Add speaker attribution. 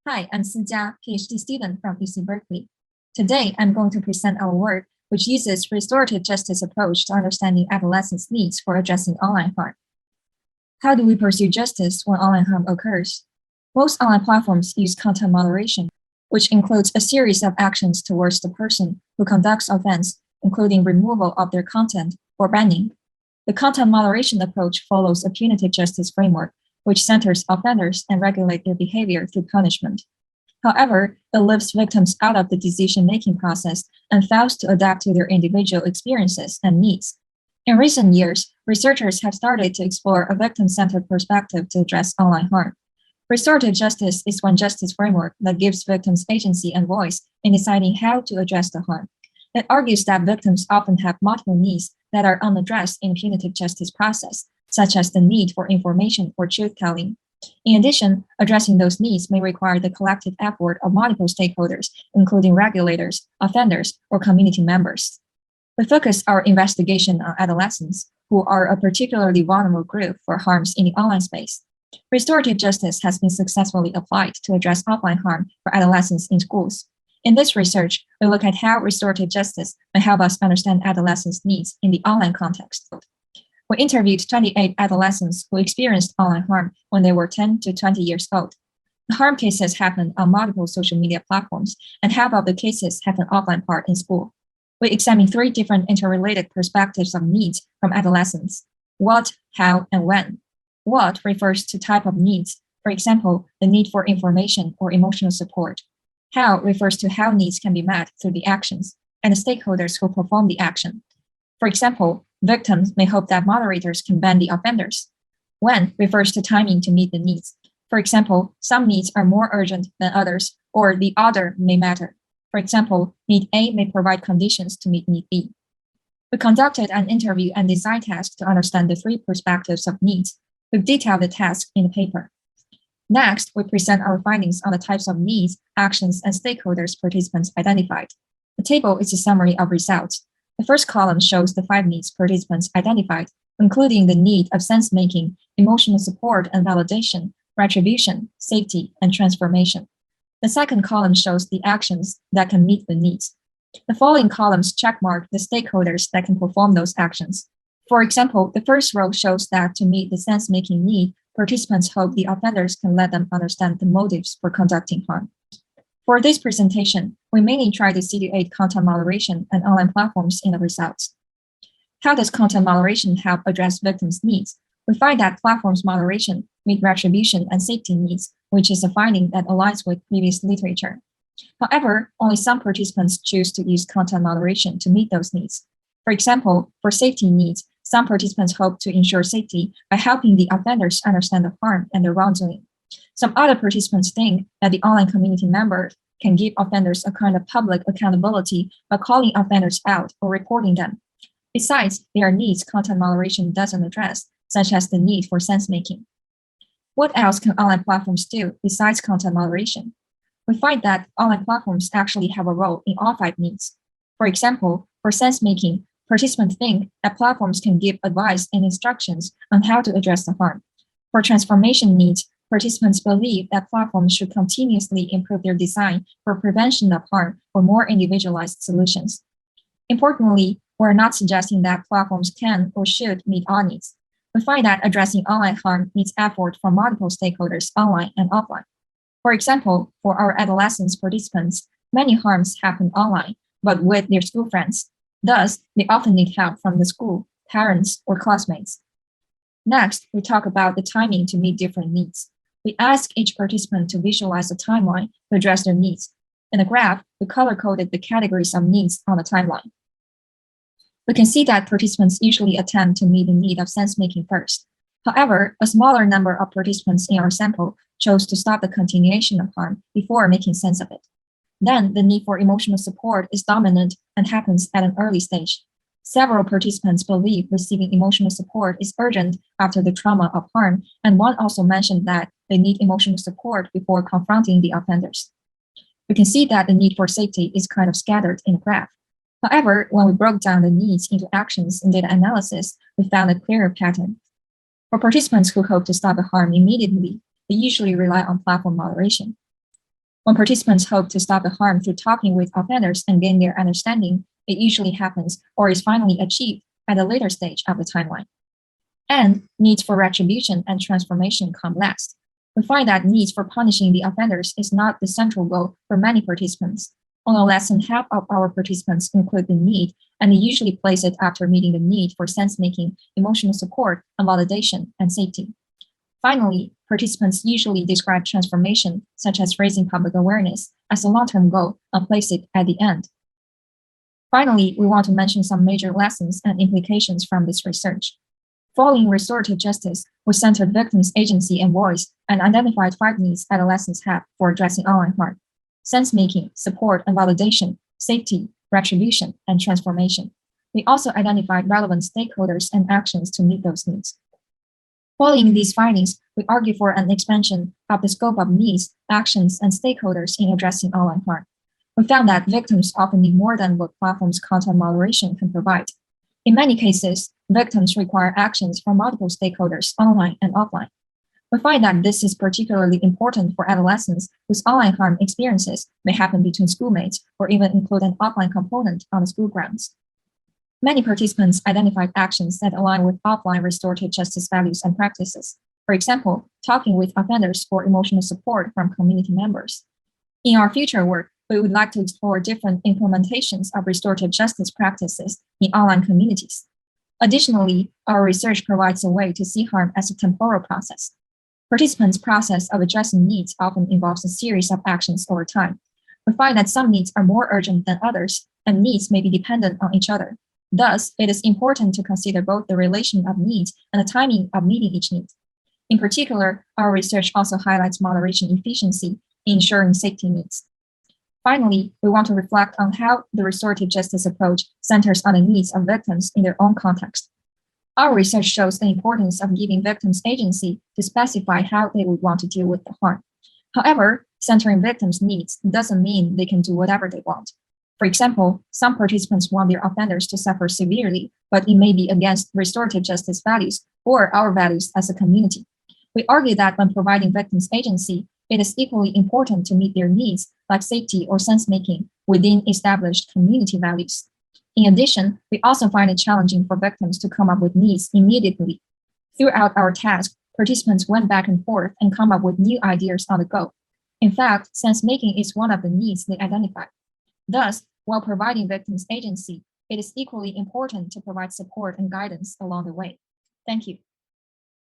Speaker 1: Hi, I'm Sijia, PhD student from UC Berkeley. Today, I'm going to present our work, which uses restorative justice approach to understanding adolescents' needs for addressing online harm. How do we pursue justice when online harm occurs? Most online platforms use content moderation, which includes a series of actions towards the person who conducts offense, including removal of their content or banning. The content moderation approach follows a punitive justice framework, which centers offenders and regulates their behavior through punishment. However, it leaves victims out of the decision-making process and fails to adapt to their individual experiences and needs. In recent years, researchers have started to explore a victim-centered perspective to address online harm. Restorative justice is one justice framework that gives victims agency and voice in deciding how to address the harm. It argues that victims often have multiple needs that are unaddressed in the punitive justice process, such as the need for information or truth-telling. In addition, addressing those needs may require the collective effort of multiple stakeholders, including regulators, offenders, or community members. We focus our investigation on adolescents, who are a particularly vulnerable group for harms in the online space. Restorative justice has been successfully applied to address offline harm for adolescents in schools. In this research, we look at how restorative justice may help us understand adolescents' needs in the online context. We interviewed 28 adolescents who experienced online harm when they were 10 to 20 years old. The harm cases happened on multiple social media platforms, and half of the cases have an offline part in school. We examined three different interrelated perspectives of needs from adolescents: what, how, and when. What refers to type of needs, for example, the need for information or emotional support. How refers to how needs can be met through the actions and the stakeholders who perform the action. For example, victims may hope that moderators can ban the offenders. When refers to timing to meet the needs. For example, some needs are more urgent than others, or the order may matter. For example, need A may provide conditions to meet need B. We conducted an interview and design task to understand the three perspectives of needs. We've detailed the task in the paper. Next, we present our findings on the types of needs, actions, and stakeholders participants identified. The table is a summary of results. The first column shows the 5 needs participants identified, including the need of sense-making, emotional support and validation, retribution, safety, and transformation. The second column shows the actions that can meet the needs. The following columns checkmark the stakeholders that can perform those actions. For example, the first row shows that to meet the sense-making need, participants hope the offenders can let them understand the motives for conducting harm. For this presentation, we mainly try to situate content moderation and online platforms in the results. How does content moderation help address victims' needs? We find that platforms moderation meet retribution and safety needs, which is a finding that aligns with previous literature. However, only some participants choose to use content moderation to meet those needs. For example, for safety needs, some participants hope to ensure safety by helping the offenders understand the harm and their wrongdoing. Some other participants think that the online community members can give offenders a kind of public accountability by calling offenders out or reporting them. Besides, there are needs content moderation doesn't address, such as the need for sense-making. What else can online platforms do besides content moderation? We find that online platforms actually have a role in all 5 needs. For example, for sense-making, participants think that platforms can give advice and instructions on how to address the harm. For transformation needs, participants believe that platforms should continuously improve their design for prevention of harm or more individualized solutions. Importantly, we're not suggesting that platforms can or should meet all needs. We find that addressing online harm needs effort from multiple stakeholders online and offline. For example, for our adolescents participants, many harms happen online, but with their school friends. Thus, they often need help from the school, parents, or classmates. Next, we talk about the timing to meet different needs. We ask each participant to visualize a timeline to address their needs. In the graph, we color-coded the categories of needs on the timeline. We can see that participants usually attempt to meet the need of sense-making first. However, a smaller number of participants in our sample chose to stop the continuation of harm before making sense of it. Then, the need for emotional support is dominant and happens at an early stage. Several participants believe receiving emotional support is urgent after the trauma of harm, and one also mentioned that they need emotional support before confronting the offenders. We can see that the need for safety is kind of scattered in the graph. However, when we broke down the needs into actions in data analysis, we found a clearer pattern. For participants who hope to stop the harm immediately, they usually rely on platform moderation. When participants hope to stop the harm through talking with offenders and gain their understanding, it usually happens or is finally achieved at a later stage of the timeline. And needs for retribution and transformation come last. We find that needs for punishing the offenders is not the central goal for many participants. Only less than half of our participants include the need, and they usually place it after meeting the need for sense-making, emotional support, and validation, and safety. Finally, participants usually describe transformation, such as raising public awareness, as a long-term goal and place it at the end. Finally, we want to mention some major lessons and implications from this research. Following restorative justice, we centered victims' agency and voice and identified 5 needs adolescents have for addressing online harm: sense-making, support and validation, safety, retribution, and transformation. We also identified relevant stakeholders and actions to meet those needs. Following these findings, we argue for an expansion of the scope of needs, actions, and stakeholders in addressing online harm. We found that victims often need more than what platforms' content moderation can provide. In many cases, victims require actions from multiple stakeholders online and offline. We find that this is particularly important for adolescents whose online harm experiences may happen between schoolmates or even include an offline component on the school grounds. Many participants identified actions that align with offline restorative justice values and practices. For example, talking with offenders or emotional support from community members. In our future work, we would like to explore different implementations of restorative justice practices in online communities. Additionally, our research provides a way to see harm as a temporal process. Participants' process of addressing needs often involves a series of actions over time. We find that some needs are more urgent than others, and needs may be dependent on each other. Thus, it is important to consider both the relation of needs and the timing of meeting each need. In particular, our research also highlights moderation efficiency in ensuring safety needs. Finally, we want to reflect on how the restorative justice approach centers on the needs of victims in their own context. Our research shows the importance of giving victims agency to specify how they would want to deal with the harm. However, centering victims' needs doesn't mean they can do whatever they want. For example, some participants want their offenders to suffer severely, but it may be against restorative justice values or our values as a community. We argue that when providing victims agency, it is equally important to meet their needs, like safety or sense-making, within established community values. In addition, we also find it challenging for victims to come up with needs immediately. Throughout our task, participants went back and forth and come up with new ideas on the go. In fact, sense-making is one of the needs they identified. Thus, while providing victims agency, it is equally important to provide support and guidance along the way. Thank you.